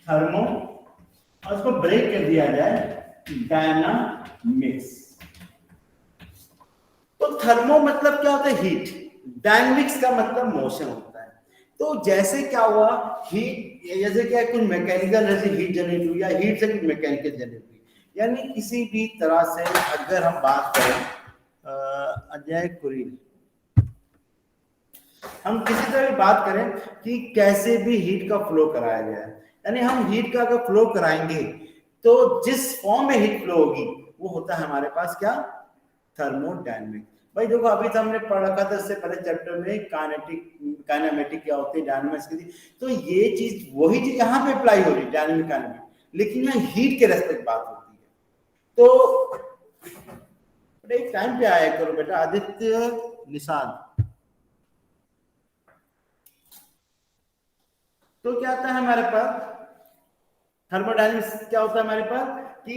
Thermo, और उसको break कर दिया जाए डायनामिक्स। तो थर्मो मतलब क्या होता है? हीट। डायनामिक्स का मतलब मोशन होता है। तो जैसे क्या हुआ, हीट जैसे क्या कुछ मैकेनिकल जैसे हीट जनरेट हुई या हीट से कुछ मैकेनिकल जनरेट हुई, यानी किसी भी तरह से अगर हम बात करें अजय कुरिल, हम किसी तरह भी बात करें कि कैसे भी हीट का फ्लो कराया जाए, यानी हम हीट का अगर फ्लो कराएंगे तो जिस फॉर्म में हीट फ्लो होगी वो होता है हमारे पास क्या? थर्मोडायनेमिक। भाई देखो अभी तो हमने पढ़ रखा था इससे पहले चैप्टर में काइनेटिक काइनेमेटिक क्या होती है, डायनामिक्स की थी। तो ये चीज वही चीज यहाँ पे अप्लाई हो रही है, डायनामिक काइनेमेटिक, लेकिन यहाँ हीट के रेस्पेक्ट बात होती है। तो एक टाइम पे आया करो बेटा आदित्य निषाद। तो क्या आता है हमारे पास थर्मोडायनेमिक्स, क्या होता है हमारे पास कि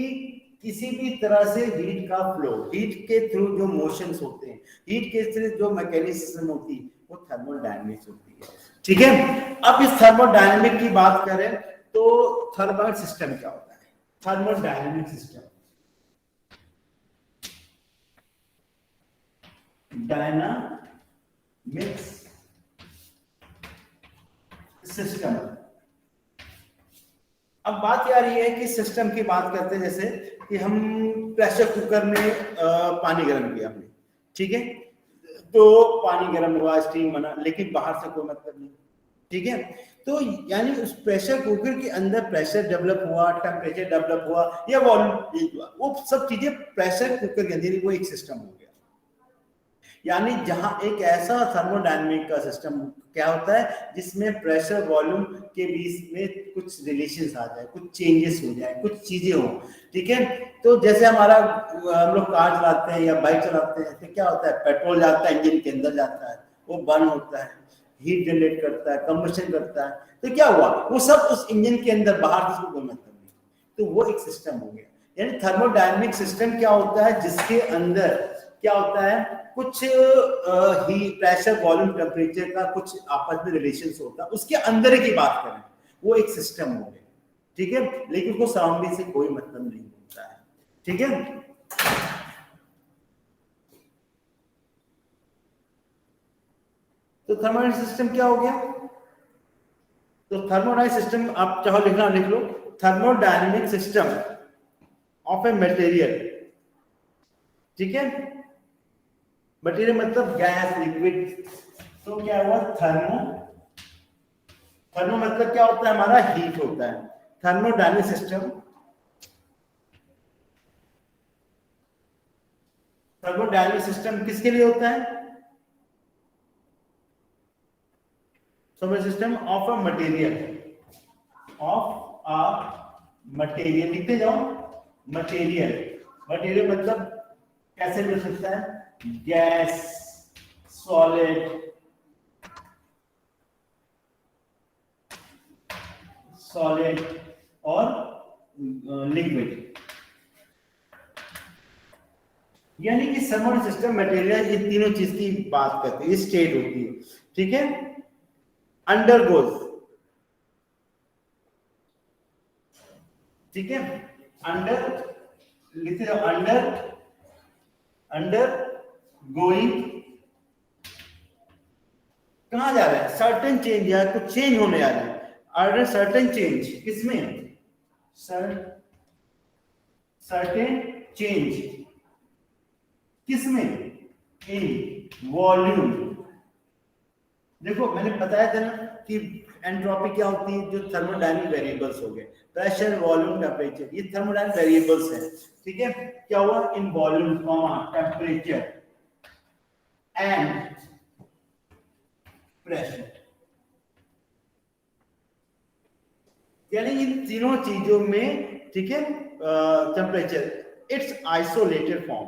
किसी भी तरह से हीट का फ्लो, हीट के थ्रू जो मोशंस होते हैं, हीट के थ्रू जो मैकेनिज्म होती है वो थर्मोडायनेमिक्स होती है। ठीक है, अब इस थर्मोडायनेमिक की बात करें तो थर्मल सिस्टम क्या होता है? Thermodynamic system, dynamics system. अब बात आ रही है कि सिस्टम की बात करते हैं, जैसे कि हम प्रेशर कुकर में पानी गर्म किया हमने, ठीक है, तो पानी गर्म हुआ, स्टीम बना, लेकिन बाहर से कोई मतलब नहीं, ठीक है। तो यानी उस प्रेशर कुकर के अंदर प्रेशर डेवलप हुआ, टेम्परेचर डेवलप हुआ या वॉल्यूम हुआ, वो सब चीजें प्रेशर कुकर के अंदर, वो एक सिस्टम हो गया। यानी जहां एक ऐसा थर्मोडायनेमिक का सिस्टम क्या होता है जिसमें प्रेशर वॉल्यूम के बीच में कुछ रिलेशंस आ जाए, कुछ चेंजेस हो जाए, कुछ चीजें हो, ठीक है। तो जैसे हमारा हम लोग कार चलाते हैं या बाइक चलाते हैं तो क्या होता है, पेट्रोल जाता है इंजन के अंदर जाता है, वो बर्न होता है, हीट जनरेट करता है, कंबशन करता है, तो क्या हुआ, वो सब उस इंजन के अंदर, बाहर से कोई मतलब नहीं, तो वो एक सिस्टम हो गया। यानी थर्मोडायनेमिक सिस्टम क्या होता है, जिसके अंदर क्या होता है, कुछ ही प्रेशर वॉल्यूम टेम्परेचर का कुछ आपस में रिलेशंस होता है, उसके अंदर की बात करें वो एक सिस्टम हो गया, ठीक है, लेकिन उसको सराउंडिंग से कोई मतलब नहीं होता है, ठीक है। तो थर्मोडायनेमिक सिस्टम क्या हो गया? तो थर्मोडायनेमिक सिस्टम आप चाहो लिखना लिख लो, thermodynamic system of a material, ठीक है, मटेरियल मतलब गैस, लिक्विड, तो क्या हुआ, थर्मो, थर्मो मतलब क्या होता है, हमारा हीट होता है। थर्मोडायनेमिक सिस्टम, थर्मोडायनेमिक सिस्टम किसके लिए होता है? Thermal system of a material, of a material, लिखते जाओ, मटेरियल, मटेरियल मतलब कैसे मिल सकता है, गैस, सॉलिड, सॉलिड और लिक्विड, यानी कि थर्मल सिस्टम, मटेरियल, ये तीनों चीज की बात करते हैं, स्टेट होती है, ठीक है। अंडरगोज, ठीक है, अंडर, लिखते जाओ, अंडर, अंडर गोइंग, कहां जा रहा है, सर्टेन चेंज, या कुछ चेंज होने जा रहा है, अंडर सर्टेन चेंज, किसमें, सर्टेन चेंज, किसमें, इन वॉल्यूम। देखो मैंने बताया था ना कि एंट्रोपी क्या होती है, जो थर्मोडायनेमिक वेरिएबल्स हो गए, प्रेशर, वॉल्यूम, टेम्परेचर, ये थर्मोडायनेमिक वेरिएबल्स हैं, ठीक है। क्या हुआ, in volume, temperature and pressure, यानी इन तीनों चीजों में, ठीक है, temperature, it's isolated form,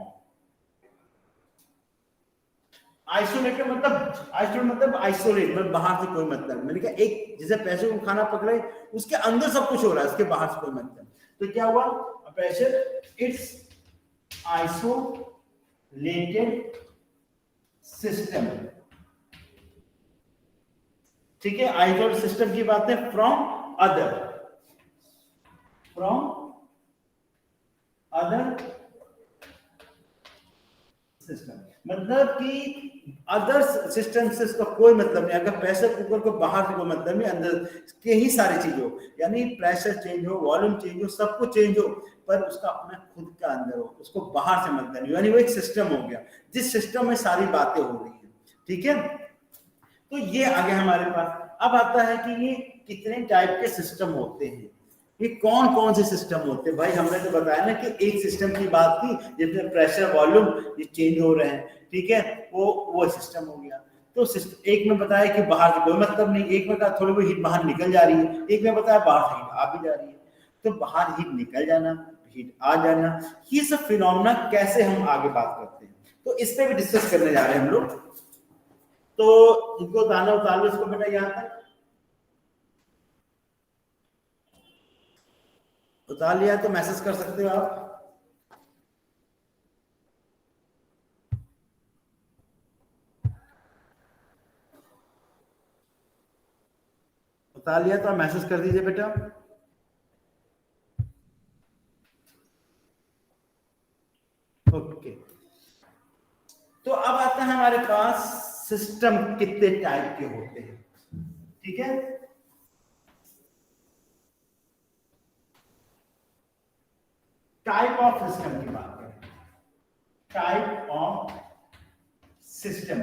isolated मतलब, आइसोलेट मतलब बाहर से कोई मतलब, मैंने कहा एक जैसे प्रेशर को खाना पकड़े उसके अंदर सब कुछ हो रहा है, उसके बाहर से कोई मतलब, तो क्या हुआ, प्रेशर, इट्स आइसोलेटेड सिस्टम, ठीक है, आइसोलेटेड सिस्टम की बात है from other, from other system, मतलब कि अदर सिस्टम से इसका कोई मतलब नहीं। अगर प्रेशर कुकर को बाहर से कोई मतलब नहीं, अंदर के ही सारी चीजें हो, यानी प्रेशर चेंज हो, वॉल्यूम चेंज हो, सब कुछ चेंज हो, पर उसका अपना खुद का अंदर हो, उसको बाहर से मतलब नहीं, यानी वो एक सिस्टम हो गया जिस सिस्टम में सारी बातें हो रही है। ठीक है, तो ये आ गया हमारे पास। अब आता है कि ये कितने टाइप के सिस्टम होते हैं, ये कौन कौन से सिस्टम होते हैं। भाई हमने तो बताया ना कि एक सिस्टम की बात की जिसमें प्रेशर वॉल्यूम ये चेंज हो रहे हैं, ठीक है, वो सिस्टम हो गया। तो एक में बताया कि बाहर से कोई मतलब नहीं, एक में कहा थोड़ी बहुत हीट बाहर निकल जा रही है, एक में बताया बाहर से हीट आ भी जा रही है। तो बाहर हीट निकल जाना, हीट आ जाना, ये सब फिनोमेना कैसे हम आगे बात करते हैं, तो इस पे भी डिस्कस करने जा रहे हैं हम लोग। तो इनको उतारना उतार लो इसको बेटा, यहाँ तक उतार लिया तो मैसेज कर सकते हो आप। उतार लिया तो आप मैसेज कर दीजिए बेटा। ओके, तो अब आता है हमारे पास सिस्टम कितने टाइप के होते हैं। ठीक है, टाइप ऑफ सिस्टम की बात करें, टाइप ऑफ सिस्टम,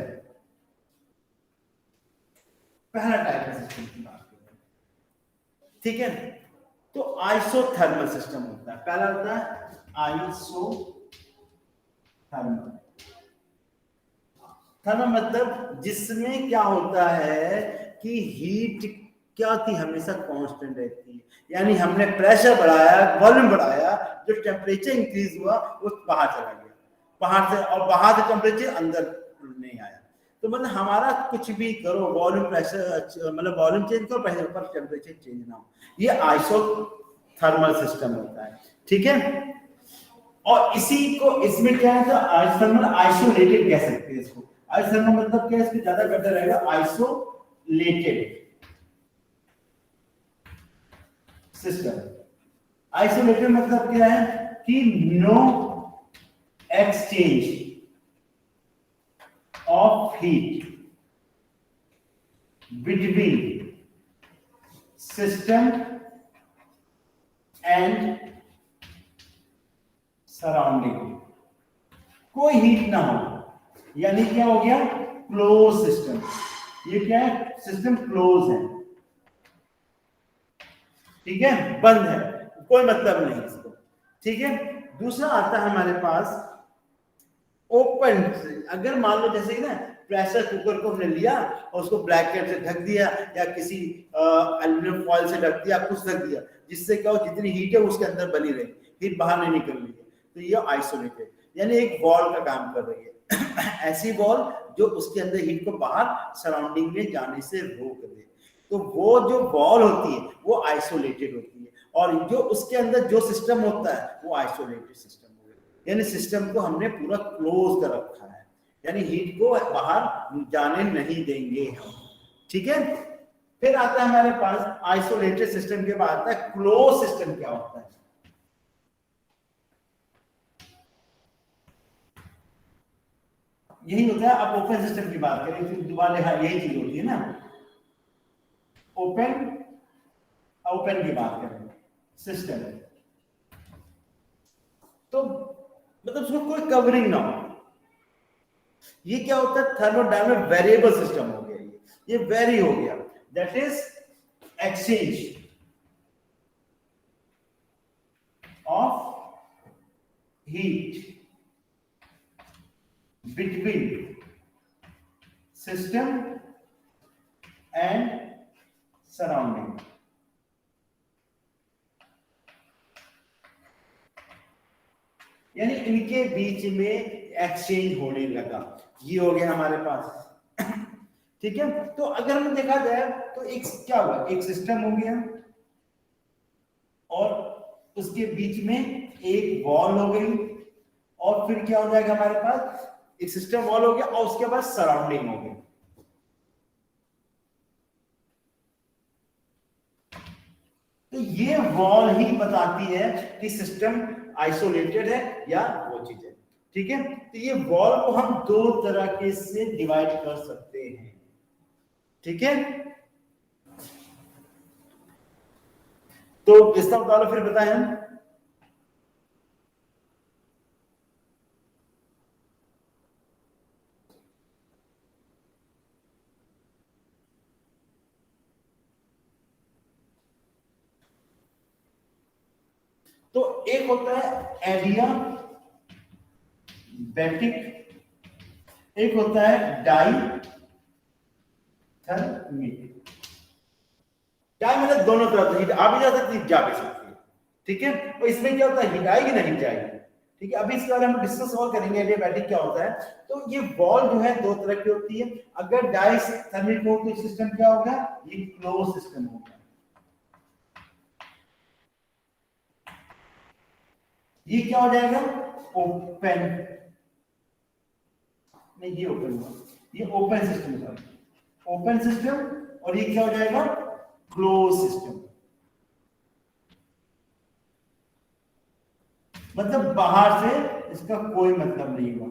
पहला टाइप ऑफ सिस्टम की बात करें। ठीक है, तो आइसोथर्मल सिस्टम होता है, पहला होता है आइसोथर्मल। थर्मल मतलब जिसमें क्या होता है कि हीट क्या होती है, हमेशा कांस्टेंट रहती है, यानी हमने प्रेशर बढ़ाया, वॉल्यूम बढ़ाया, जो टेम्परेचर इंक्रीज हुआ वो बाहर चला गया, बाहर से, और बाहर से टेम्परेचर अंदर नहीं आया। तो मतलब हमारा कुछ भी करो, वॉल्यूम प्रेशर मतलब वॉल्यूम चेंज करो, प्रेशर पर टेम्परेचर चेंज ना हो, ये आइसोथर्मल सिस्टम होता है। ठीक है, और इसी को, इसमें क्या है, तो आइसोथर्मल आइसोलेटेड कह सकते हैं इसको। आइसोथर्मल मतलब क्या है, इसमें ज्यादा बेटर रहेगा, आइसोलेटेड सिस्टम। आइसोलेटेड मतलब क्या है कि no exchange of heat between system and surrounding, कोई हीट ना हो, यानी क्या हो गया, क्लोज सिस्टम। ये क्या है, सिस्टम क्लोज है, ठीक है, बंद है, कोई मतलब नहीं इसको। ठीक है, दूसरा आता है हमारे पास ओपन। अगर मान लो जैसे कि ना प्रेशर कुकर को हमने लिया और उसको ब्लैकेट से ढक दिया, या किसी एल्यूमिनियम फॉइल से ढक दिया, कुछ ढक दिया, जिससे क्या हो, जितनी हीट है उसके अंदर बनी रही, हीट बाहर नहीं निकल रही है, तो ये आइसोलेटेड, यानी एक वॉल का काम कर रही है ऐसी वॉल जो उसके अंदर हीट को बाहर सराउंडिंग में जाने से रोक दे, तो वो जो वॉल होती है वो आइसोलेटेड होती है, और जो उसके अंदर जो सिस्टम होता है वो आइसोलेटेड सिस्टम हो गया, यानी सिस्टम को हमने पूरा क्लोज कर रखा है, यानी हीट को बाहर जाने नहीं देंगे हम। ठीक है, फिर आता है हमारे पास आइसोलेटेड सिस्टम के बाद आता है क्लोज सिस्टम। क्या होता है, यही होता है। अब ओपन सिस्टम की बात करें फिर दोबारा यही चीज होती है ना, ओपन, ओपन की बात करें सिस्टम, तो मतलब उसमें कोई कवरिंग ना हो, ये क्या होता है, थर्मोडायनामिक वेरिएबल सिस्टम हो गया, ये वेरी हो गया, that is exchange of heat between system and surrounding. यानी इनके बीच में एक्सचेंज होने लगा, ये हो गया हमारे पास। ठीक है, तो अगर हमें देखा जाए तो एक क्या हुआ, एक सिस्टम हो गया और उसके बीच में एक वॉल हो गई, और फिर क्या हो जाएगा हमारे पास, एक सिस्टम वॉल हो गया और उसके बाद सराउंडिंग हो गई। तो तो ये वॉल ही बताती है कि सिस्टम आइसोलेटेड है या वो चीज है। ठीक है, तो ये वॉल को हम दो तरह के से डिवाइड कर सकते हैं। ठीक है, तो इसका बता फिर बताएं हम। तो एक होता है एडियाबैटिक, एक होता है डाइथर्मिक। डाई मतलब दोनों तरफ हीट आ भी जा सकती है, जा भी सकती है। ठीक है, और इसमें क्या होता है, हीट आएगी ना हीट जाएगी। ठीक है, अभी इसके बारे में हम डिस्कस और करेंगे एडियाबैटिक क्या होता है। तो ये वॉल जो है दो तरह की होती है। अगर डाइथर्मिक हो तो सिस्टम क्या होगा, ये क्लोज सिस्टम होगा। ये क्या हो जाएगा, ओपन, नहीं ये ओपन हुआ, ये ओपन सिस्टम होगा, ओपन सिस्टम। और ये क्या हो जाएगा, क्लोज सिस्टम। मतलब बाहर से इसका कोई मतलब नहीं हुआ।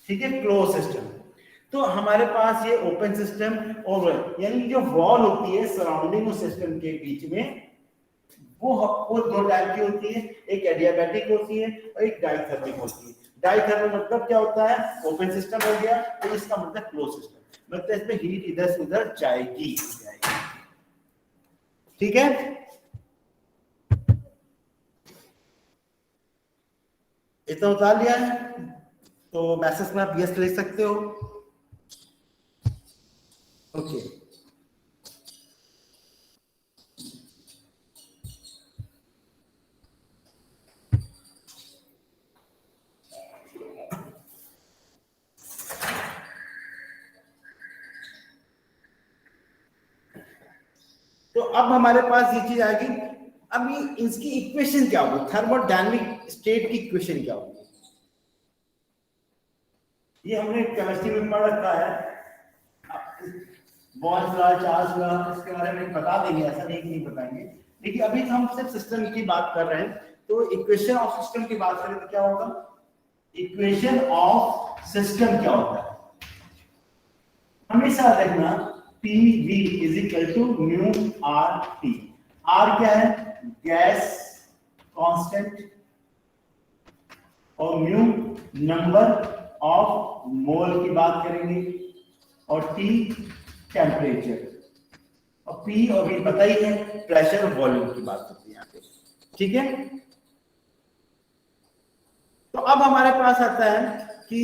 ठीक है, क्लोज सिस्टम। तो हमारे पास ये ओपन सिस्टम और यानी जो वॉल होती है सराउंडिंग उस सिस्टम के बीच में, वो दो टाइप की होती है, एक एडियाबैटिक होती है और एक डाइथर्मिक होती है। डाइथर्मिक मतलब क्या होता है, ओपन सिस्टम हो गया, तो इसका मतलब क्लोज सिस्टम, मतलब इसमें हीट इधर से उधर जाएगी। ठीक है, इतना उतार लिया है, तो मैसेज में आप यस लिख सकते हो। ओके, तो अब हमारे पास ये चीज आएगी। अब ये इसकी इक्वेशन क्या होगी, थर्मोडायनामिक स्टेट की इक्वेशन क्या होगी, ये हमने केमिस्ट्री में पढ़ रखा है। बॉल्स लॉ, चार्ल्स लॉ, इसके बारे में बता देंगे, ऐसा नहीं कि नहीं बताएंगे, लेकिन अभी तो हम सिर्फ सिस्टम की बात कर रहे हैं। तो इक्वेशन ऑफ सिस्टम की बात करें तो क्या होगा, इक्वेशन ऑफ सिस्टम क्या होता है, हमेशा देखना PV is equal to mu R T. R क्या है, गैस कांस्टेंट, और म्यू नंबर ऑफ मोल की बात करेंगे, और टी टेम्परेचर, और पी और भी पता ही है, प्रेशर और वॉल्यूम की बात करते हैं यहाँ पे। ठीक है, तो अब हमारे पास आता है कि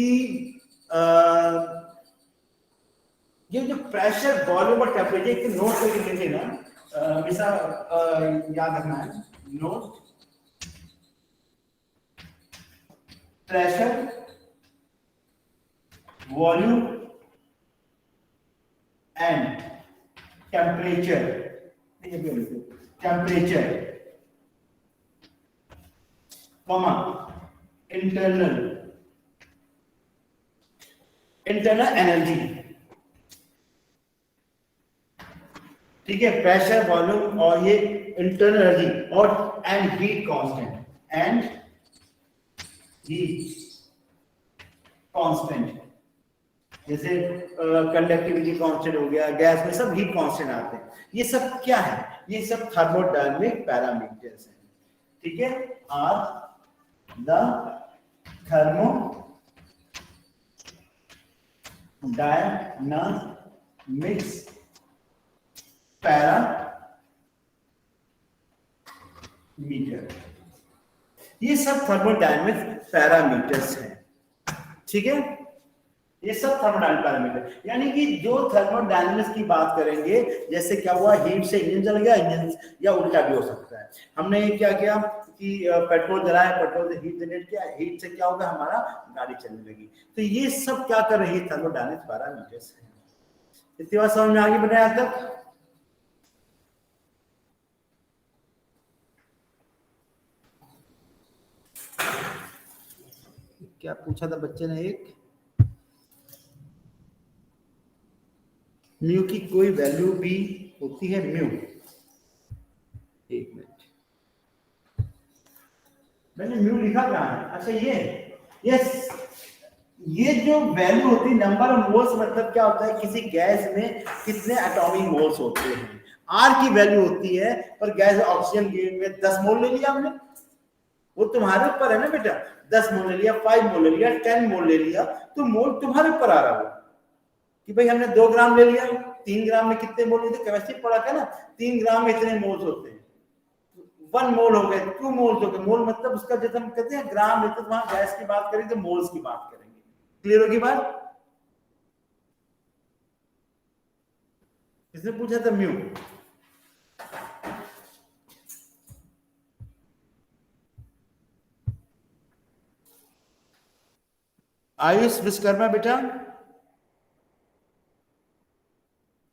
ये जो प्रेशर, वॉल्यूम और टेम्परेचर एक नोट करके लिख लेना, हमेशा याद रखना है। Note pressure, volume and temperature, temperature comma internal energy. ठीक है, प्रेशर, वॉल्यूम और ये इंटरनल एनर्जी, और and heat constant, and heat constant, जैसे कंडक्टिविटी कांस्टेंट हो गया, गैस में सब हीट कांस्टेंट आते हैं। ये सब क्या है, ये सब थर्मोडायनामिक पैरामीटर्स हैं। ठीक है, आर द थर्मोडायनामिक्स पैरामीटर, ये सब थर्मोडायनामिक पैरामीटर्स हैं। ठीक है, ये सब थर्मोडायनामिक पैरामीटर, यानी कि जो थर्मोडायनामिक्स की बात करेंगे, जैसे क्या हुआ, हीट से इंजन जल गया, इंजन या उल्टा भी हो सकता है। हमने क्या किया कि पेट्रोल जलाया, पेट्रोल से हीट जनरेट किया, हीट से क्या होगा, हमारा गाड़ी चलने लगी। तो ये सब क्या कर रही है, थर्मोडायनामिक पैरामीटर्स है। इतनी बात समझ में आगे बढ़ाया तक। क्या पूछा था बच्चे ने, एक न्यू की कोई वैल्यू भी होती है म्यू। एक मिनट, मैंने म्यू लिखा कहाँ है? अच्छा ये, यस, ये जो वैल्यू होती है नंबर ऑफ मोल्स, मतलब क्या होता है किसी गैस में कितने एटॉमिक मोल्स होते हैं, आर की वैल्यू होती है। पर गैस ऑक्सीजन में 10 मोल ले लिया हमने, वो तुम्हारे ऊपर है ना बेटा, 10 मोल ले लिया, 5 मोल ले लिया, 10 मोल ले लिया, तो मोल तुम्हारे ऊपर आ रहा है कि भाई हमने 2 ग्राम ले लिया, 3 ग्राम में कितने मोल होते, केमिस्ट्री पढ़ा था ना, 3 ग्राम में इतने मोल्स होते हैं, 1 मोल हो गए, 2 मोल्स हो गए। मोल मतलब उसका जब हम कहते हैं ग्राम लेते, तो वहां गैस की बात करेंगे तो मोल्स की बात करेंगे। क्लियर होगी बात? किसने पूछा था म्यू? आयुष विश्वकर्मा बेटा,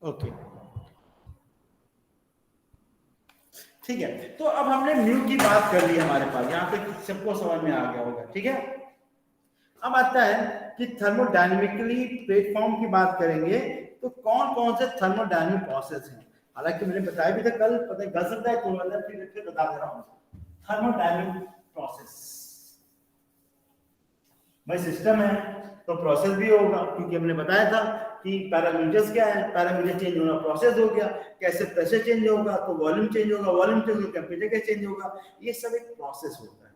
ओके ठीक है। तो अब हमने म्यू की बात कर ली, हमारे पास यहाँ पे सबको समझ में आ गया होगा, ठीक है। अब आता है कि थर्मोडायनेमिकली प्लेटफॉर्म की बात करेंगे, तो कौन कौन से थर्मोडायनेमिक प्रोसेस हैं। हालांकि मैंने बताया भी था कल, पता है गल सकता है तो फिर बता दे रहा हूँ। थर्मोडायनेमिक प्रोसेस भाई सिस्टम है तो प्रोसेस भी होगा, क्योंकि हमने बताया था कि पैरामीटर्स क्या है, पैरामीटर चेंज होना प्रोसेस हो गया, कैसे प्रेशर चेंज होगा तो वॉल्यूम चेंज होगा, वॉल्यूम चेंज होगा टेम्परेचर कैसे चेंज होगा, ये सब एक प्रोसेस होता है,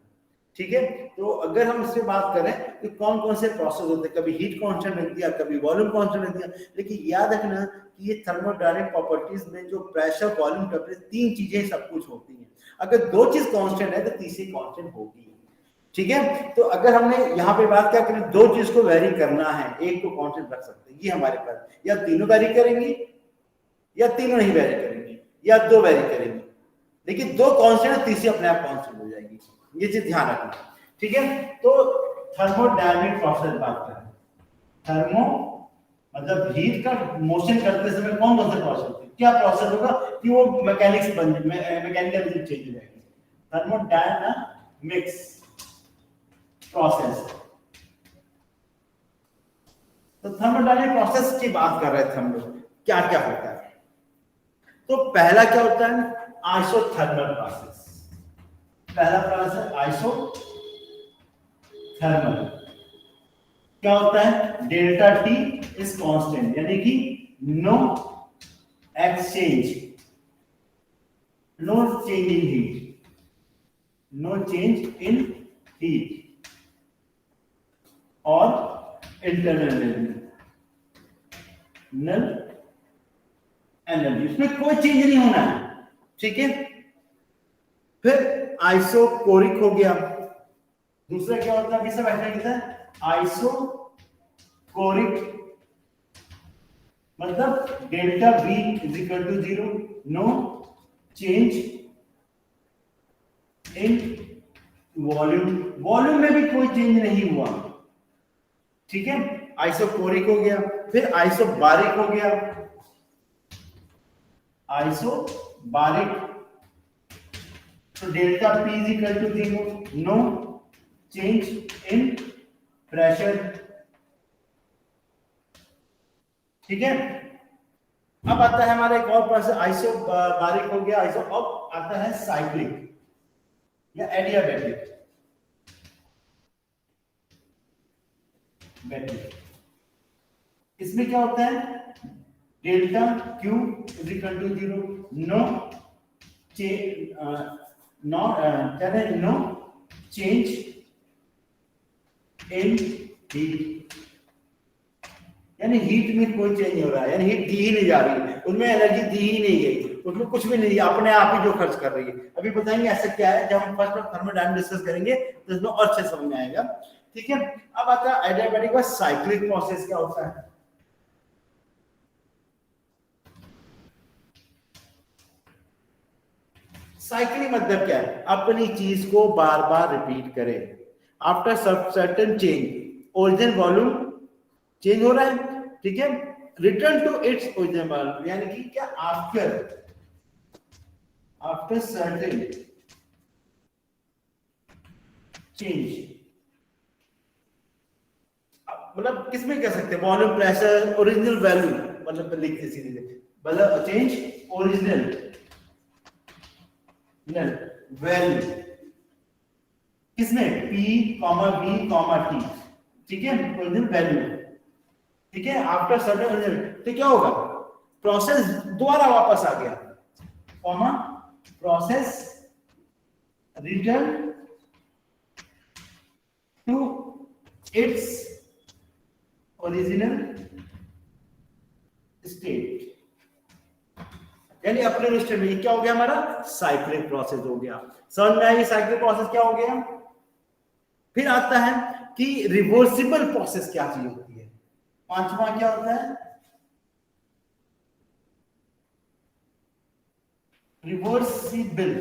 ठीक है। तो अगर हम इससे बात करें तो कौन कौन से प्रोसेस होते हैं, कभी हीट कांस्टेंट रख दिया, कभी वॉल्यूम कांस्टेंट रख दिया, लेकिन याद रखना कि ये थर्मोडायनेमिक प्रॉपर्टीज में जो प्रेशर, वॉल्यूम, टेम्परेचर, 3 चीजें सब कुछ होती हैं। अगर 2 चीज कांस्टेंट है तो तीसरी कांस्टेंट होगी, ठीक है। तो अगर हमने यहाँ पे बात क्या करें, 2 चीज को वेरी करना है, एक को कांस्टेंट रख सकते हैं, ये हमारे पास या तीनों वेरी करेंगी या तीनों नहीं वेरी करेंगी या 2 वेरी करेंगी, लेकिन 2 कांस्टेंट, तीसरी अपने आप कांस्टेंट हो जाएगी, ये चीज ध्यान रखना, ठीक है। तो थर्मोडायनेमिक प्रोसेस बात करें, थर्मो मतलब हीट का मोशन करते समय कौन कौन से प्रोसेस होते हैं, क्या प्रोसेस होगा कि वो मैकेनिक्स बन मैकेनिकल चेंज हो जाएगी। थर्मोडायनामिक्स प्रोसेस, तो थर्मोडायनेमिक प्रोसेस की बात कर रहे थे हम लोग, क्या क्या होता है। तो पहला क्या होता है, आइसोथर्मल प्रोसेस। पहला प्रोसेस आइसोथर्मल, क्या होता है, डेल्टा टी इज कांस्टेंट, यानी कि no exchange, no change in heat, no change in heat और इंटरनल एनर्जी, इसमें कोई चेंज नहीं होना है, ठीक है। फिर आइसोकोरिक हो गया। दूसरा क्या होता है, सब ऐसा लिखा है आइसोकोरिक, मतलब delta V is equal to 0, no change in volume, volume में भी कोई चेंज नहीं हुआ, ठीक है। आइसोकोरिक हो गया। फिर आइसोबारिक हो गया, आइसोबारिक, तो delta P is equal to 0, no change in pressure, ठीक है। अब आता है हमारा एक और प्रोसेस, आइसोबारिक हो गया, आइसो, अब आता है साइक्लिक या एडियाबैटिक, बैटिक। इसमें क्या होता है, delta Q is equal to 0, no change, no change in heat, यानी हीट में कोई चेंज नहीं हो रहा है, यानी हीट दी ही नहीं जा रही है, उनमें एनर्जी दी ही नहीं गई, उसमें कुछ भी नहीं, अपने आप ही जो खर्च कर रही है। अभी बताएंगे ऐसा क्या है, जब हम फर्स्ट थर्मोडायनामिक्स डिस्कस करेंगे तो इसमें और अच्छे समझ में आएगा, ठीक है। अब आता है एडियाबैटिक का साइक्लिक प्रोसेस, क्या होता है, साइक्लिंग मतलब क्या है, अपनी चीज को बार बार रिपीट करे, after certain change, original volume change हो रहा है, ठीक है, return to its original volume, यानी कि क्या, आफ्टर सर्टेन चेंज, मतलब किसमें कह सकते हैं, वॉल्यूम, प्रेशर, ओरिजिनल वैल्यू, मतलब लिखते सीधे मतलब चेंज ओरिजिनल वैल्यू किसमें, P, B, T, ठीक है, ओरिजिनल वैल्यू, ठीक है, आफ्टर सर्टेन, तो क्या होगा, प्रोसेस दोबारा वापस आ गया, comma process return to its original state, यानी अपने स्टेट में क्या हो गया हमारा, साइक्लिक प्रोसेस हो गया। समझ में आई साइक्लिक प्रोसेस क्या हो गया। फिर आता है कि रिवर्सिबल प्रोसेस क्या चीज होती है, पांचवा क्या होता है, रिवर्सिबल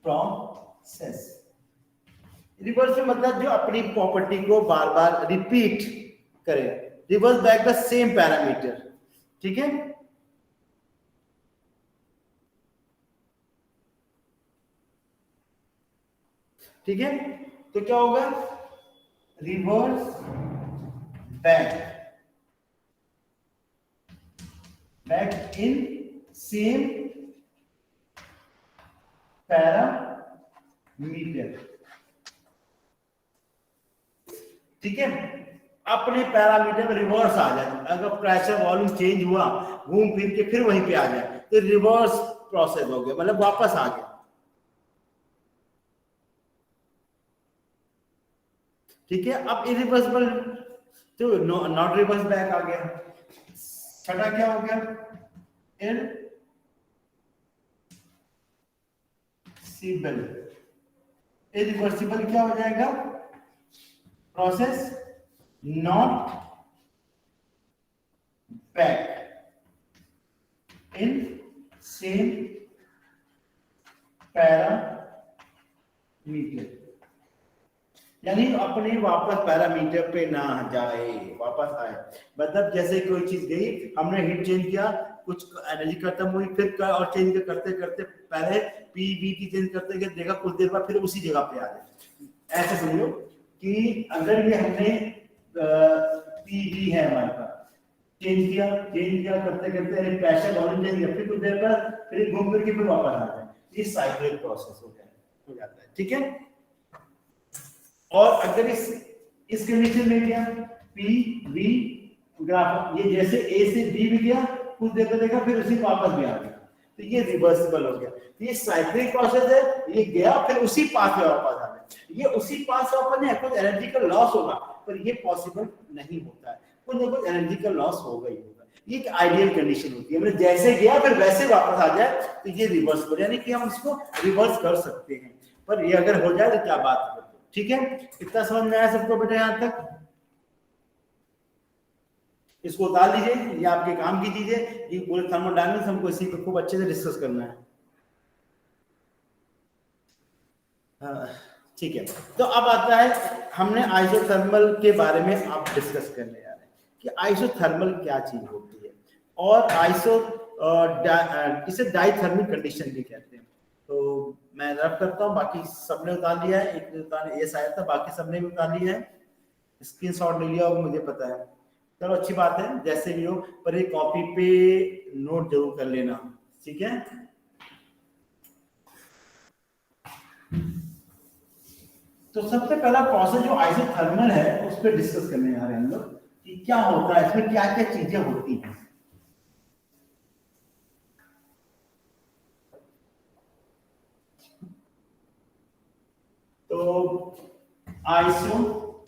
प्रोसेस। रिवर्स में मतलब जो अपनी प्रॉपर्टी को बार बार रिपीट करे, reverse back the same parameter, ठीक है, ठीक है, तो क्या होगा, reverse back in same parameter, ठीक है, अपने पैरामीटर में रिवर्स आ जाए, अगर प्रेशर वॉल्यूम चेंज हुआ घूम फिर के फिर वहीं पे आ जाए तो रिवर्स प्रोसेस हो गया, मतलब वापस आ गया, ठीक है। अब इरिवर्सिबल तो नॉट रिवर्स बैक आ गया। छठा क्या हो गया, इरिवर्सिबल क्या हो जाएगा, process not back in same parameter, यानी अपने वापस पैरामीटर पे ना जाए, वापस आए, मतलब जैसे कोई चीज गई, हमने हीट चेंज किया, कुछ एनर्जी खत्म हुई, फिर और चेंज करते करते पहले पी बी की चेंज करते गए, देखा कुछ देर बाद फिर उसी जगह पे आ जाए। ऐसे समझो कि अगर ये हमने पी बी है हमारे पास, चेंज किया करते करते प्रेशर वॉल्यूम चेंज किया, फिर कुछ देर बाद फिर घूम फिर के फिर वापस आ जाए, ये साइक्लिक प्रोसेस हो जाता है, ठीक है। और अगर इस कंडीशन में क्या, पी वी ग्राफ ये जैसे ए से बी भी गया, कुछ देर देखा फिर उसी वापस भी आ गया, तो ये रिवर्सिबल हो गया, तो ये साइक्लिक प्रोसेस है, ये गया फिर उसी पाथ में वापस आ गया, ये उसी पाथ से वापस नहीं, कुछ एनर्जी का लॉस होगा पर ये पॉसिबल नहीं होता है, कुछ ना कुछ एनर्जी का लॉस होगा ही होगा, ये एक आइडियल कंडीशन होती है, मतलब जैसे गया फिर वैसे वापस आ जाए तो ये रिवर्सिबल, यानी कि हम इसको रिवर्स कर सकते हैं, पर ये अगर हो जाए तो क्या बात है, ठीक है। इतना समझ में आया सबको बेटा यहां तक, इसको उतार लीजिए, ये आपके काम की चीज है, ये पूरे थर्मोडायनामिक्स हमको इसी पे खूब अच्छे से डिस्कस करना है, ठीक है। तो अब आता है, हमने आइसोथर्मल के बारे में आप डिस्कस करने जा रहे हैं कि आइसोथर्मल क्या चीज होती है, और इसे डाइथर्मिक कंडीशन भी कहते हैं। तो मैं रब करता हूँ, बाकी सबने उतार लिया है, एक ने उतार ये शायद था, बाकी सबने भी उतार लिया है, स्क्रीनशॉट ले लिया होगा मुझे पता है, चलो अच्छी बात है, जैसे भी हो, पर ये कॉपी पे नोट जरूर कर लेना, ठीक है। तो सबसे पहला प्रोसेस जो आइसोथर्मल है उस पर डिस्कस करने जा रहे हैं हम लोग कि क्या होता है, इसमें क्या क्या चीजें होती हैं। तो आइसोथर्मल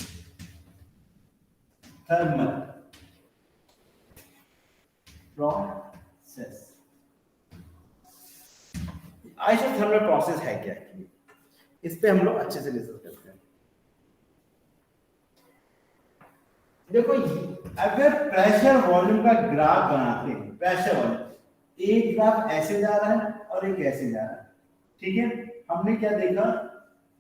प्रोसेस, आइसोथर्मल प्रोसेस है क्या, इस पे हम लोग अच्छे से डिस्कस करते हैं। देखो, अगर प्रेशर वॉल्यूम का ग्राफ बनाते हैं, प्रेशर वॉल्यूम, एक ग्राफ ऐसे जा रहा है और एक ऐसे जा रहा है, ठीक है, हमने क्या देखा,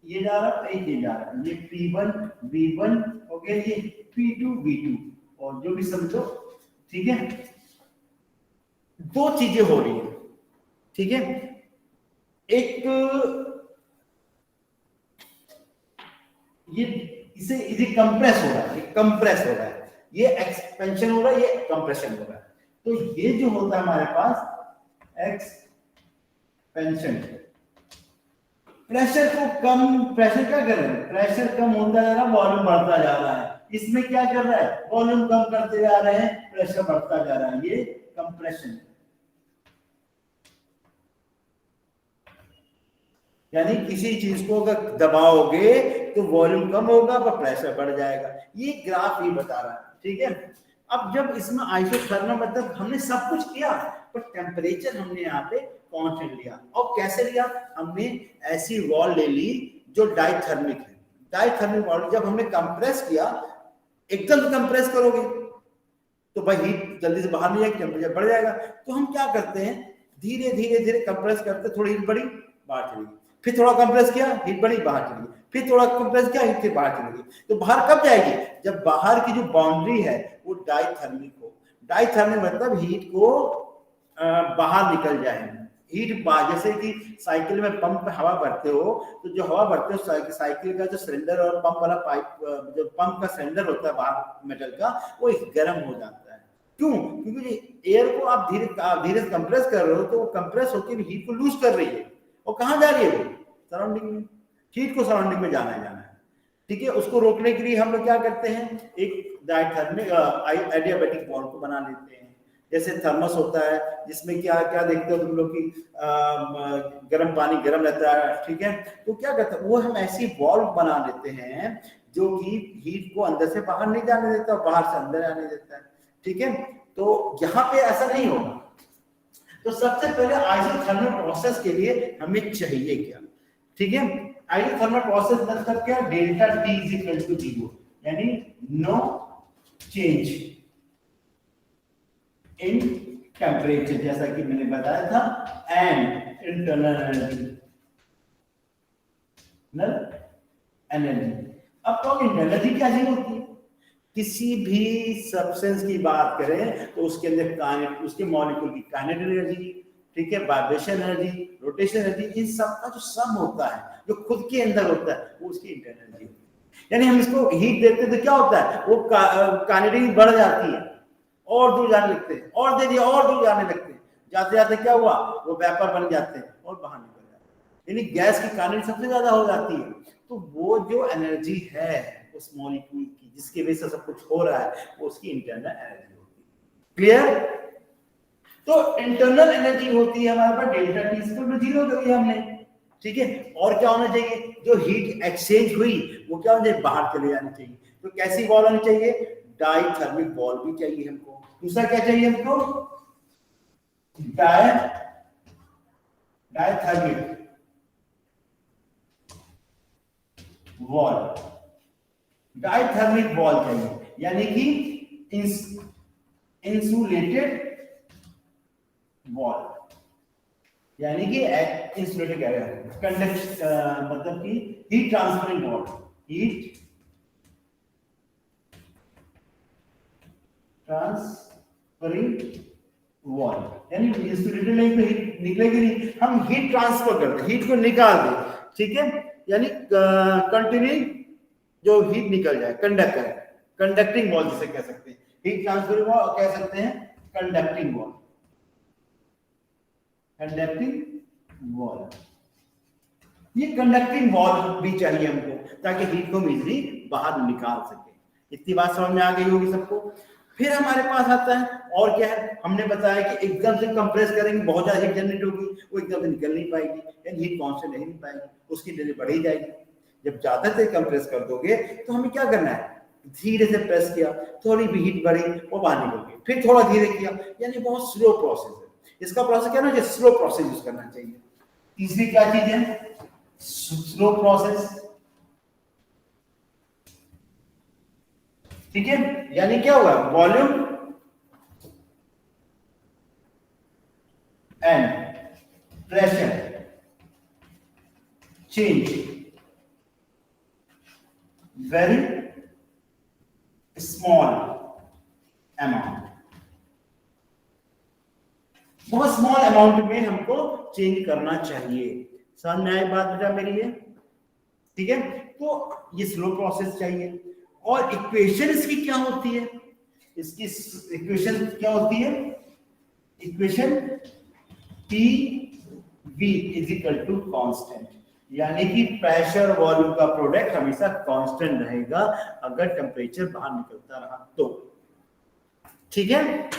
ये जा रहा है, एक ये जा रहा है, ये P1 V1 हो गया, ये P2 V2, और जो भी समझो, ठीक है, दो चीजें हो रही है, ठीक है, एक ये इसे कंप्रेस हो रहा है, ये कंप्रेस हो रहा है, ये एक्सपेंशन हो रहा है, ये कंप्रेशन हो रहा है, तो ये जो होता है हमारे पास एक्सपेंशन, प्रेशर को कम, प्रेशर क्या कर रहे हैं, प्रेशर कम होता जा रहा है, वॉल्यूम बढ़ता जा रहा है। इसमें क्या कर रहा है, वॉल्यूम कम करते जा रहे हैं, प्रेशर बढ़ता जा रहा है, ये कंप्रेशन। यानी किसी चीज को अगर दबाओगे तो वॉल्यूम कम होगा पर प्रेशर बढ़ जाएगा, ये ग्राफ ही बता रहा है, ठीक है। अब जब इसमें आइसोथर्मल मतलब हमने सब कुछ किया पर टेम्परेचर हमने यहाँ पे कांस्टेंट लिया। और कैसे लिया, हमने ऐसी वॉल ले ली जो डाइथर्मिक है। डाइथर्मिक वॉल जब हमने कंप्रेस किया, एकदम कंप्रेस करोगे तो भाई हीट जल्दी से बाहर नहीं आएगी, टेम्परेचर बढ़ जाएगा। तो हम क्या करते हैं, धीरे धीरे धीरे कंप्रेस करते, थोड़ी हीट बढ़ी बाहर चली गई, फिर थोड़ा कंप्रेस किया हीट बढ़ी बाहर चली गई, फिर थोड़ा कंप्रेस किया हीट फिर बाहर चली गई। तो बाहर कब जाएगी, जब बाहर की जो बाउंड्री है वो डाइथर्मिक हो। डाइथर्मिक मतलब हीट को बाहर निकल जाए, हीट बाहर, जैसे कि साइकिल में पंप में हवा भरते हो तो जो हवा भरते हो साइकिल का जो सिलेंडर और पंप वाला पाइप, जो पंप का सिलेंडर होता है बाहर मेटल का, वो गर्म हो जाता है। क्यों, क्योंकि एयर को आप धीरे धीरे कंप्रेस कर रहे हो तो वो कंप्रेस होकर हीट को लूज कर रही है, और कहाँ जा रही है वो, सराउंडिंग में, हीट को सराउंडिंग में जाना है, ठीक है। उसको रोकने के लिए हम लोग क्या करते हैं, एक डायथर्मिक एडियाबैटिक वॉल को बना लेते हैं। जैसे थर्मस होता है जिसमें क्या क्या देखते हो तुम लोग की गर्म पानी गर्म रहता है, ठीक है। तो क्या करते हैं, वो हम ऐसी वॉल बना लेते हैं जो कि हीट को अंदर से बाहर नहीं जाने देता, बाहर से अंदर आने देता है, ठीक है। तो यहाँ पे ऐसा नहीं होगा। तो सबसे पहले आइसोथर्मल प्रोसेस के लिए हमें चाहिए क्या, ठीक है। आइसोथर्मल प्रोसेस मतलब क्या, delta T is equal to 0, यानी नो चेंज इन टेम्परेचर, जैसा कि मैंने बताया था, एंड इंटरनल एनर्जी। अब तो इंटरनल एनर्जी क्या चीज होती है, किसी भी सब्सटेंस की बात करें तो उसके अंदर उसके मॉलिक्यूल की काइनेटिक एनर्जी, ठीक है, वाइब्रेशन एनर्जी, रोटेशन एनर्जी, इन सब का जो सम होता है, जो खुद के अंदर होता है, वो उसकी इंटरनल एनर्जी होती है। यानी हम इसको हीट देते हैं तो क्या होता है, वो काइनेटिक बढ़ जाती है और दूर जाने लगते हैं, और दे दिया और दूर जाने लगते हैं, जाते जाते क्या हुआ, वो वेपर बन जाते हैं और बाहर निकल जाते हैं। यानी गैस की काइनेटिक सबसे ज्यादा हो जाती है। तो वो जो एनर्जी है उस मॉलिक्यूल की जिसकी वजह से सब कुछ हो रहा है, वो उसकी इंटरनल एनर्जी होती है। क्लियर। तो इंटरनल एनर्जी होती है हमारे पास डेल्टा T इक्वल टू 0 कर दिया हमने, ठीक है। और क्या होना चाहिए, जो हीट एक्सचेंज हुई वो क्या होना चाहिए, बाहर चले जानी चाहिए। तो कैसी वॉल होनी चाहिए, डाइथर्मिक वॉल भी चाहिए हमको। दूसरा क्या चाहिए हमको, डाइथर्मिक वॉल, डाइथर्मिक वॉल चाहिए, यानी कि इंसुलेटेड वॉल, यानी कि इंसुलेटेड कंडक्ट मतलब कि heat transferring wall, heat transferring wall, यानी इंसुलेटेड नहीं तो हीट निकलेगी नहीं, हम हीट ट्रांसफर करते, हीट को निकाल दे, ठीक है। यानी कंटिन्यू जो हीट निकल जाए, कंडक्टिंग वॉल जिसे कह सकते हैं, हीट ट्रांसफरिंग वॉल कह सकते हैं कंडक्टिंग वॉल, कंडक्टिंग वॉल। ये कंडक्टिंग वॉल भी चाहिए हमको ताकि हीट को इजीली बाहर निकाल सके। इतनी बात समझ में आ गई होगी सबको। फिर हमारे पास आता है और क्या है, हमने बताया कि एकदम से कंप्रेस करेंगे बहुत ज्यादा हीट जनरेट होगी, वो एकदम से निकल नहीं पाएगी, यानी हीट कांस्टेंट नहीं पाएगी, उसकी एनर्जी बढ़ ही जाएगी। जब ज्यादा से कंप्रेस कर दोगे तो हमें क्या करना है, धीरे से प्रेस किया, थोड़ी भी हीट बढ़ी वो बाहर निकल गई, फिर थोड़ा धीरे किया, यानी बहुत स्लो प्रोसेस है। इसका प्रोसेस क्या ना, स्लो प्रोसेस यूज करना चाहिए। तीसरी क्या चीज है, स्लो प्रोसेस, ठीक है। यानी क्या होगा, volume and pressure change very small amount, बहुत स्मॉल अमाउंट में हमको चेंज करना चाहिए। समझ में आई बात बेटा मेरी है, ठीक है। तो ये स्लो प्रोसेस चाहिए। और इक्वेशन इसकी क्या होती है, इसकी इक्वेशन क्या होती है, equation P V is equal to constant, यानी कि प्रेशर वॉल्यूम का प्रोडक्ट हमेशा कांस्टेंट रहेगा अगर टेम्परेचर बाहर निकलता रहा तो। ठीक है,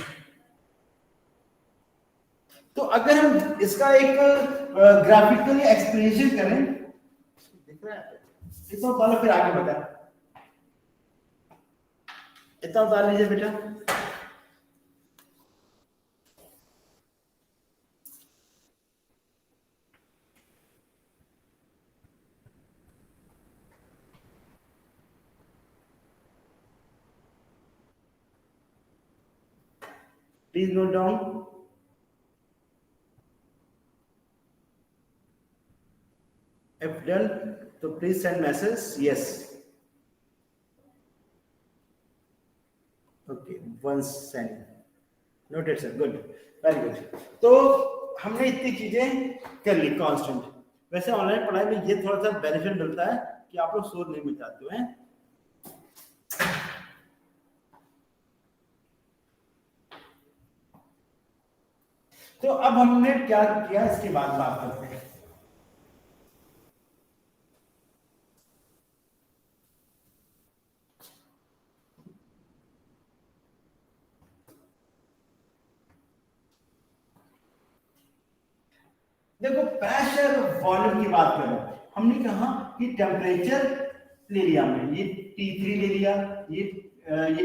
तो अगर हम इसका एक ग्राफिकली एक्सप्लेनेशन करें, दिख रहा है इतना उतार, फिर आगे बता, इतना उतार लीजिए बेटा। Please note down. If done, तो please send message yes. Okay, once send. Noted sir, good, very good. तो हमने इतनी चीजें कर ली कांस्टेंट। वैसे ऑनलाइन पढ़ाई में ये थोड़ा सा बेनिफिट मिलता है कि आप लोग शोर नहीं मचाते हैं। तो अब हमने क्या किया इसके बाद बात करते हैं। देखो प्रेशर वॉल्यूम की बात करें, हमने कहा कि टेम्परेचर ले लिया हमने, ये T3 ले लिया, ये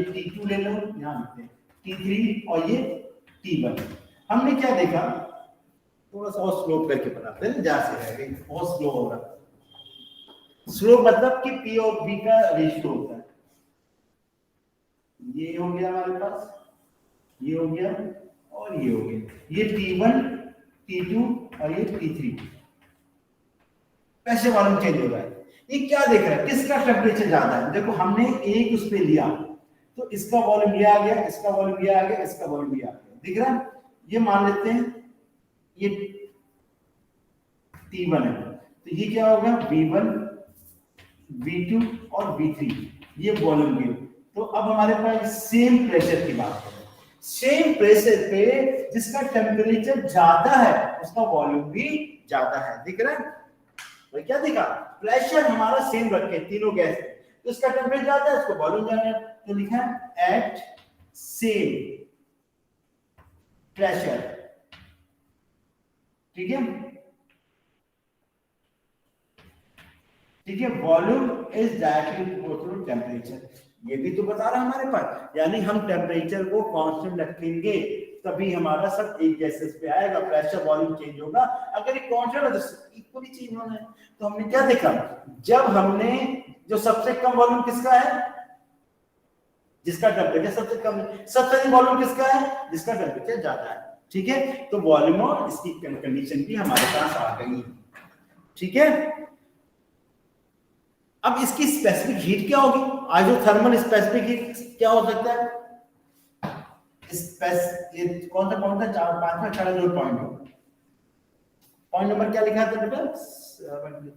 T2 ले लो, यहाँ लिखते हैं T3 और ये T1। हमने क्या देखा, थोड़ा सा और स्लो करके बनाते हैं, जैसे है बहुत स्लो हो रहा। स्लो मतलब कि P और V का रेशियो होता है। ये हो गया हमारे पास, ये हो गया और ये हो गया, ये T1 T2 और ये T3। प्रेशर वॉल्यूम चेंज हो रहा है। ये क्या देख रहा है, किसका टेम्परेचर ज्यादा है। देखो हमने एक उस पे लिया तो इसका वॉल्यूम ये आ गया, इसका वॉल्यूम ये आ गया, इसका वॉल्यूम ये आ गया, दिख रहा है। ये मान लेते हैं ये T1 है, तो ये क्या होगा V1 V2 और V3, ये वॉल्यूम गिव। तो अब हमारे पास सेम प्रेशर की बात करें, सेम प्रेशर पे जिसका टेम्परेचर ज्यादा है उसका वॉल्यूम भी ज्यादा है, दिख रहा है। तो क्या दिखा, प्रेशर हमारा सेम रखे तीनों गैस, तो इसका टेम्परेचर ज्यादा है, इसका वॉल्यूम ज्यादा है, तो लिखा है एट सेम प्रेशर। ठीक है, ठीक है, volume is directly proportional to temperature. ये भी तो बता रहा है हमारे पास, यानी हम टेम्परेचर को कांस्टेंट रखेंगे तभी हमारा सब एक गैसेस पे आएगा, प्रेशर वॉल्यूम चेंज होगा। अगर ये कांस्टेंट है तो इक्वली चेंज होना है। तो हमने क्या देखा, जब हमने जो सबसे कम वॉल्यूम किसका है, जिसका टेम्परेचर सबसे कम है, सबसे अधिक वॉल्यूम किसका है, जिसका टेम्परेचर ज्यादा है। ठीक है, तो वॉल्यूम और इसकी कंडीशन भी हमारे पास आ गई। ठीक है, अब इसकी स्पेसिफिक हीट क्या होगी, आइसोथर्मल स्पेसिफिक हीट क्या हो सकता है। ये कौन सा पॉइंट था, 4 5 में 4 नोट पॉइंट हो। पॉइंट नंबर क्या लिखा था बेटा,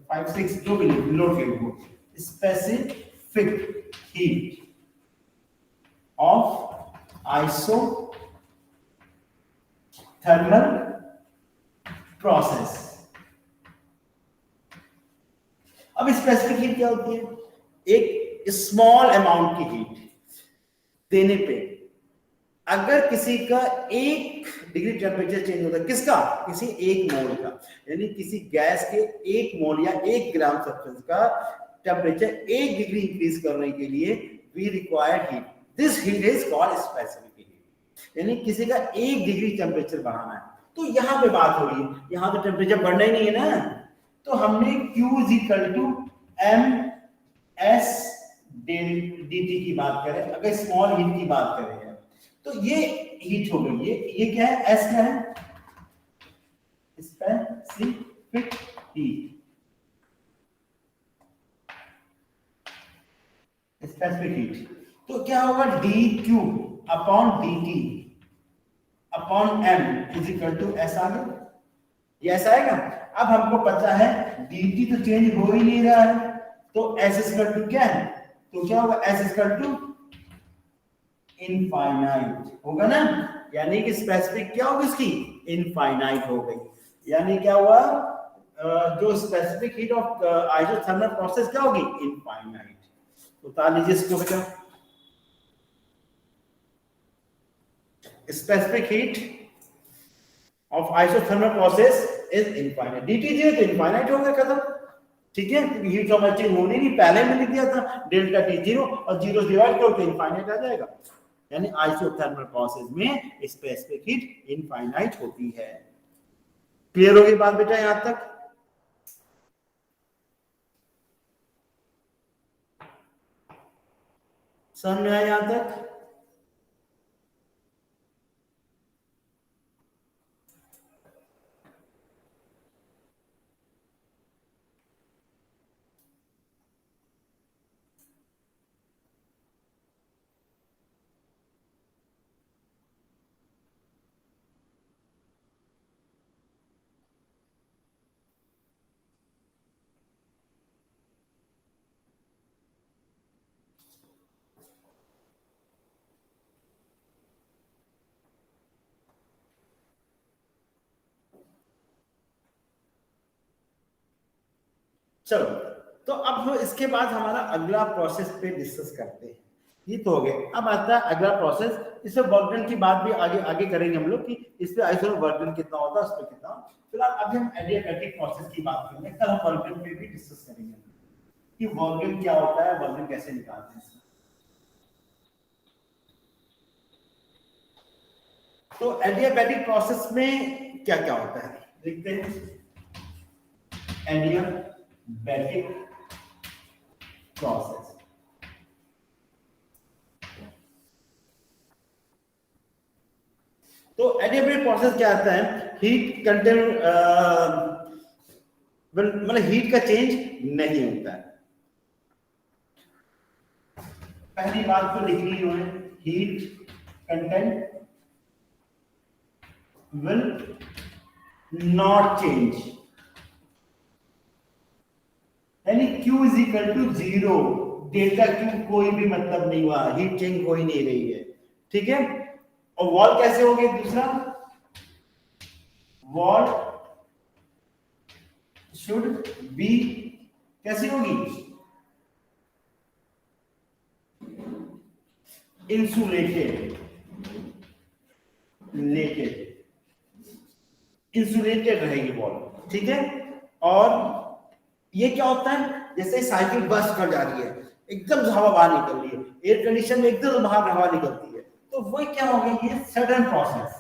5 6 जो भी नोट के वो specific heat of isothermal process. अब स्पेसिफिक हीट क्या होती है, एक स्मॉल अमाउंट की हीट देने पे अगर किसी का 1 डिग्री टेम्परेचर चेंज होता है, किसका, किसी एक मोल का, यानी किसी गैस के 1 मोल या 1 ग्राम सब्सटेंस का टेम्परेचर 1 डिग्री इंक्रीज करने के लिए we required heat, this heat is called specific heat. यानी किसी का 1 डिग्री टेम्परेचर बढ़ाना है, तो यहां पे बात हो रही है, यहां तो टेम्परेचर बढ़ना ही नहीं है ना, तो हमने Q m/s dt की बात करें, अगर स्मॉल हीट की बात करें तो ये हीट हो गई, ये क्या है, S क्या है, स्पेसिफिक हीट। स्पेसिफिक हीट तो क्या होगा, dQ upon dt upon m is equal to S आ गया, ये ऐसा आएगा। अब हमको पता है dt तो चेंज हो ही नहीं रहा है, तो S इक्वल टू क्या है, तो क्या होगा, S इक्वल टू इनफाइनाइट होगा ना, यानी कि स्पेसिफिक क्या होगी इसकी, इनफाइनाइट हो गई। यानी क्या हुआ, जो specific heat of isothermal process क्या होगी, इनफाइनाइट। उतार लीजिए इसको बेटा, specific heat of isothermal process is infinite. dt zero तो इनफाइनाइट हो गया, खत्म। ठीक है, क्योंकि हीट ऑफ चेंज होनी नहीं, पहले में लिख दिया था डेल्टा टी जीरो, और जीरो डिवाइड करो तो इनफाइनाइट आ जाएगा। यानी आइसोथर्मल प्रोसेस में स्पेसिफिक हीट इनफाइनाइट होती है। क्लियर होगी बात बेटा यहां तक? समझ में आया यहां तक? चलो, तो अब इसके बाद हमारा अगला प्रोसेस पे डिस्कस करते हैं। ये तो हो गया, अब आता है अगला प्रोसेस। इसमें वर्क डन की बात भी आगे आगे करेंगे हम लोग कि इस पे आइसोथर्मल वर्क डन कितना होता है, उस पे कितना। फिलहाल अभी हम एडियाबैटिक प्रोसेस की बात करेंगे, कल हम वर्क डन पे भी डिस्कस करेंगे कि वर्क डन क्या होता है, वर्क डन कैसे निकालते हैं। तो एडियाबैटिक प्रोसेस में क्या क्या होता है देखते हैं। एडियाबैटिक प्रोसेस, तो एडियाबैटिक प्रोसेस क्या आता है, हीट कंटेन मतलब हीट का चेंज नहीं होता है। पहली बात तो लिखनी है, heat content will not change, यानी Q is equal to zero, delta Q कोई भी मतलब नहीं हुआ, हीट चेंज हो ही नहीं रही है। ठीक है, और वॉल कैसे होगी, दूसरा वॉल शुड बी कैसी होगी, इंसुलेटेड, इंसुलेटेड रहेगी वॉल। ठीक है, और ये क्या होता है, जैसे साइकिल बस कर जा रही है, एकदम हवा बाहर निकल रही है, एयर कंडीशन में एकदम बाहर हवा निकलती है, तो वो क्या हो गया, ये सडन प्रोसेस,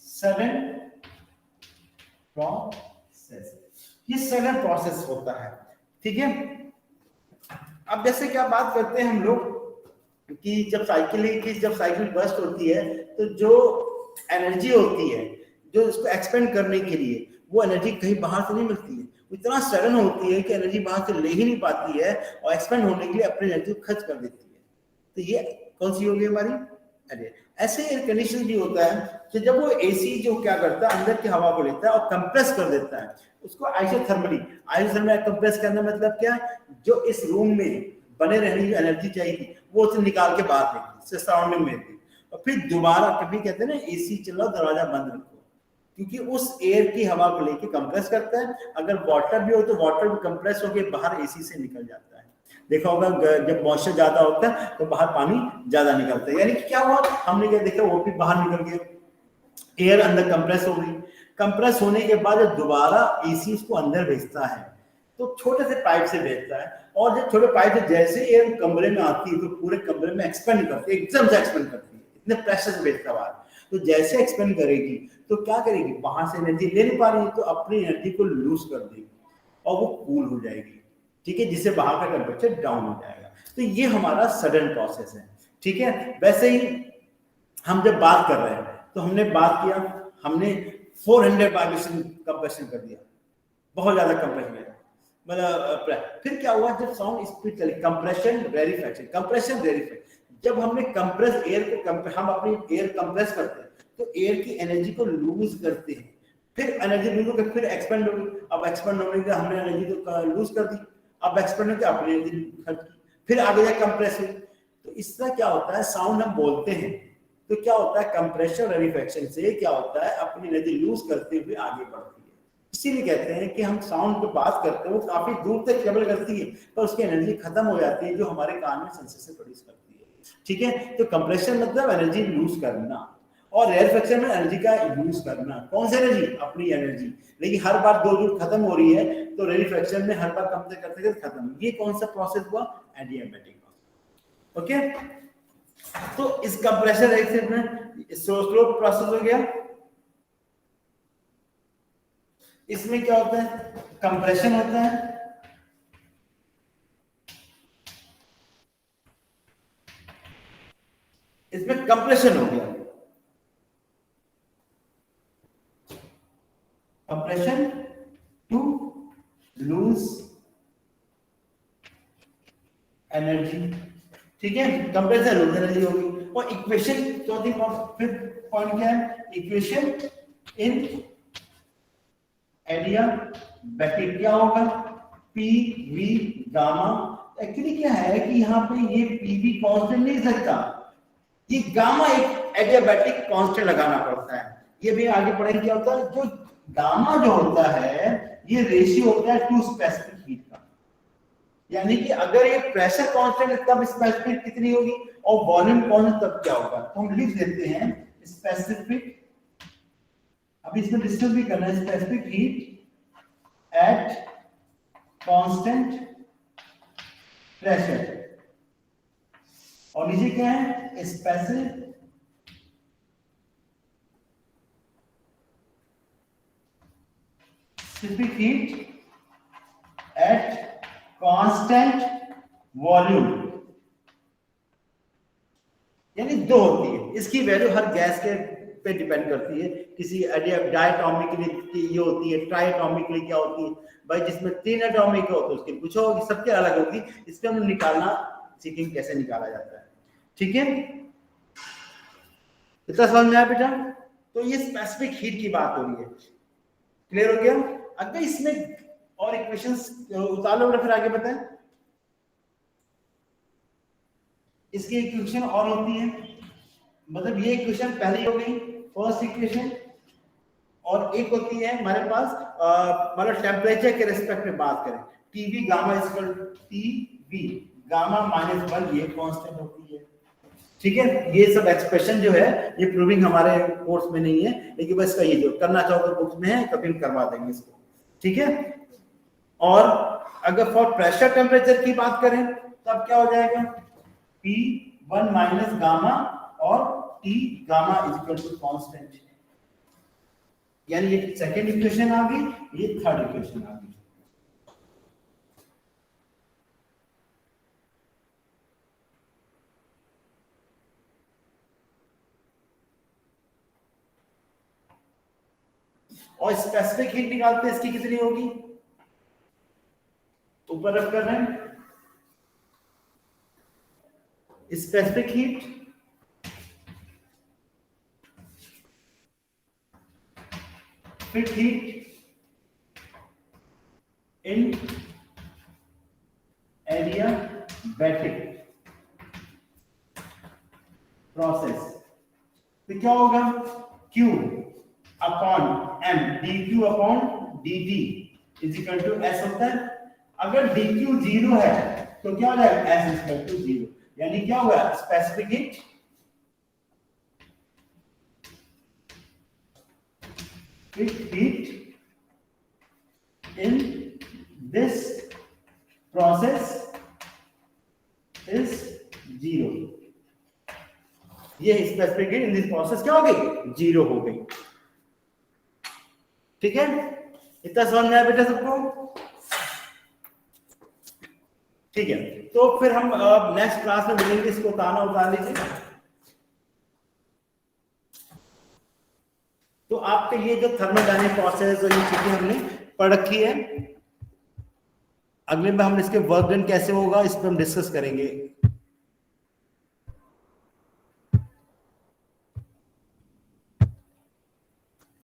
सडन प्रोसेस, ये सडन प्रोसेस होता है। ठीक है, अब जैसे क्या बात करते हैं हम लोग कि जब साइकिल बस्ट होती है, तो जो एनर्जी होती है जो उसको एक्सपेंड करने के लिए, वो एनर्जी कहीं बाहर से नहीं मिलती है, इतना सडन होती है कि एनर्जी बाहर से ले ही नहीं पाती है, और एक्सपेंड होने के लिए अपनी एनर्जी को खर्च कर देती है। तो ये कौन सी होगी हमारी, अरे ऐसे एयर कंडीशन भी होता है कि जब वो एसी जो क्या करता है, अंदर की हवा को लेता है और कंप्रेस कर देता है, उसको आइसोथर्मल कंप्रेस करना मतलब क्या, जो इस रूम में बने रहने की एनर्जी चाहिए वो उसे निकाल के बाहर फेंकी, सराउंडिंग में थी, और फिर दोबारा, कभी कहते हैं ना एसी चलाओ दरवाजा बंद रखो, क्योंकि उस एयर की हवा को लेके कंप्रेस करता है। अगर वाटर भी हो तो वाटर भी कंप्रेस होकर बाहर एसी से निकल जाता है। देखा होगा जब मॉइस्चर ज्यादा होता है तो बाहर पानी ज्यादा निकलता है, यानी कि क्या हुआ, हमने क्या देखा, वो भी बाहर निकल गया, एयर अंदर कंप्रेस हो गई। कंप्रेस होने के बाद दोबारा एसी इसको अंदर भेजता है, तो छोटे से पाइप से भेजता है, और जब छोटे पाइप से जैसे एयर कमरे में आती है तो पूरे कमरे में एक्सपेंड करती है, एकदम से एक्सपेंड करती है, इतने प्रेशर से भेजता है बाहर। तो जैसे एक्सपेंड करेगी तो क्या करेगी, वहां से एनर्जी ले नहीं पा रही तो अपनी एनर्जी को लूज कर देगी और वो कूल हो जाएगी। ठीक है, जिससे बाहर का टेम्परेचर डाउन हो जाएगा। तो ये हमारा सडन प्रोसेस है। ठीक है, वैसे ही हम जब बात कर रहे हैं तो हमने बात किया, हमने 400 वाइब्रेशन कंप्रेशन कर दिया, बहुत ज्यादा कंप्रेशन है, मतलब फिर क्या हुआ, जब साउंड स्पीड चली, कंप्रेशन रेरिफिकेशन, कंप्रेशन रेरिफिकेशन, जब हमने कंप्रेस एयर को हम अपनी एयर कंप्रेस करते हैं तो एयर की एनर्जी को लूज करते हैं, फिर एनर्जी लूज होकर फिर एक्सपेंड होगी, अब एक्सपेंड होने के हमने एनर्जी तो लूज कर दी, अब एक्सपेंड होकर अपनी एनर्जी खर्च की, फिर आगे जाए कंप्रेस हुई। तो इस तरह क्या होता है, साउंड हम बोलते हैं तो क्या होता है, कंप्रेशन रेरिफेक्शन से क्या होता है, अपनी एनर्जी लूज करते हुए आगे बढ़ती है। इसीलिए कहते हैं कि हम साउंड पे बात करते हैं वो काफी दूर तक ट्रेवल करती है पर उसकी एनर्जी खत्म हो जाती है जो हमारे कान में सेंसेशन प्रोड्यूस करती है। ठीक है, तो कंप्रेशन मतलब एनर्जी लूज करना और रेयरफेक्शन में एनर्जी का यूज करना। कौन सी एनर्जी, अपनी एनर्जी, लेकिन हर बार दो जूल खत्म हो रही है तो रेयरफेक्शन में हर बार कम से करते खत्म। ये कौन सा प्रोसेस हुआ, एडियाबैटिक प्रोसेस। ओके, तो इस कंप्रेशन रेट में स्लो प्रोसेस हो गया। इसमें क्या होता है, कंप्रेशन होता है, इसमें कंप्रेशन हो गया, कंप्रेशन टू लूज एनर्जी। ठीक है, कंप्रेशन लूज एनर्जी होगी। और इक्वेशन चौथी पॉइंट क्या है, इक्वेशन इन एडियाबैटिक क्या होगा, पी वी गामा। एक्चुअली क्या है कि यहाँ पे ये पी वी कांस्टेंट नहीं सकता, ये गामा एक एडियाबैटिक कांस्टेंट लगाना पड़ता है। ये भी आगे पढ़ेंगे क्या होता है, जो गामा जो होता है ये रेशियो होता है टू स्पेसिफिक हीट का। यानी कि अगर ये प्रेशर कांस्टेंट है तब स्पेसिफिक कितनी होगी और वॉल्यूम कांस्टेंट तब क्या होगा। तो हम लिख देते हैं स्पेसिफिक, अभी इसमें डिस्कस भी करना है, specific heat at constant pressure. और नीचे क्या है, specific heat at constant volume. यानी दो होती है, इसकी वैल्यू हर गैस के पे डिपेंड करती है। किसी डायटोमिकली ये होती है, ट्राइटोमिकली क्या होती है भाई, जिसमें 3 एटॉमिक हो तो उसकी कुछ होगी, सबके अलग होगी। इसको हम निकालना सीखेंगे कैसे निकाला जाता है। ठीक है, इतना समझ में आया बेटा। तो ये स्पेसिफिक हीट की बात हो रही है, क्लियर हो गया। अगर इसमें और इक्वेशंस उतार लो फिर आगे बताएं। इसकी इक्वेशन और होती है, मतलब ये इक्वेशन पहली हो गई फर्स्ट इक्वेशन, और एक होती है हमारे पास मतलब टेम्परेचर के रिस्पेक्ट में बात करें, TV gamma equal TV gamma -1, ये कांस्टेंट होती है। ठीक है, ये सब एक्सप्रेशन जो है ये प्रूविंग हमारे कोर्स में नहीं है, लेकिन बस का ये जो करना चाहो तो बुक्स में है, कभी करवा देंगे इसको। ठीक है, और अगर फॉर प्रेशर टेम्परेचर की बात करें तब क्या हो जाएगा, P1 माइनस गामा और T gamma equal to constant. यानी ये सेकेंड इक्वेशन आ गई, ये थर्ड इक्वेशन आ गई। और स्पेसिफिक हीट निकालते हैं, इसकी कितनी होगी, ऊपर रख कर रहे हैं specific heat in adiabatic process. तो क्या होगा, Q upon M, dQ upon dt is equal to S होता है। अगर dQ 0 है तो क्या हो जाएगा, S इक्वल टू 0। यानी क्या होगा, specific heat in this process is 0। ये specific heat in this process क्या हो गई, 0 हो गई। ठीक है, इतना समझ में आया बेटा सबको। ठीक है, तो फिर हम नेक्स्ट क्लास में मिलेंगे, इसको उतार लीजिए। तो आपके ये जो थर्मोडायनामिक प्रोसेस और ये चीजें हमने पढ़ रखी है, अगले में हम इसके वर्क डन कैसे होगा इस पर हम डिस्कस करेंगे।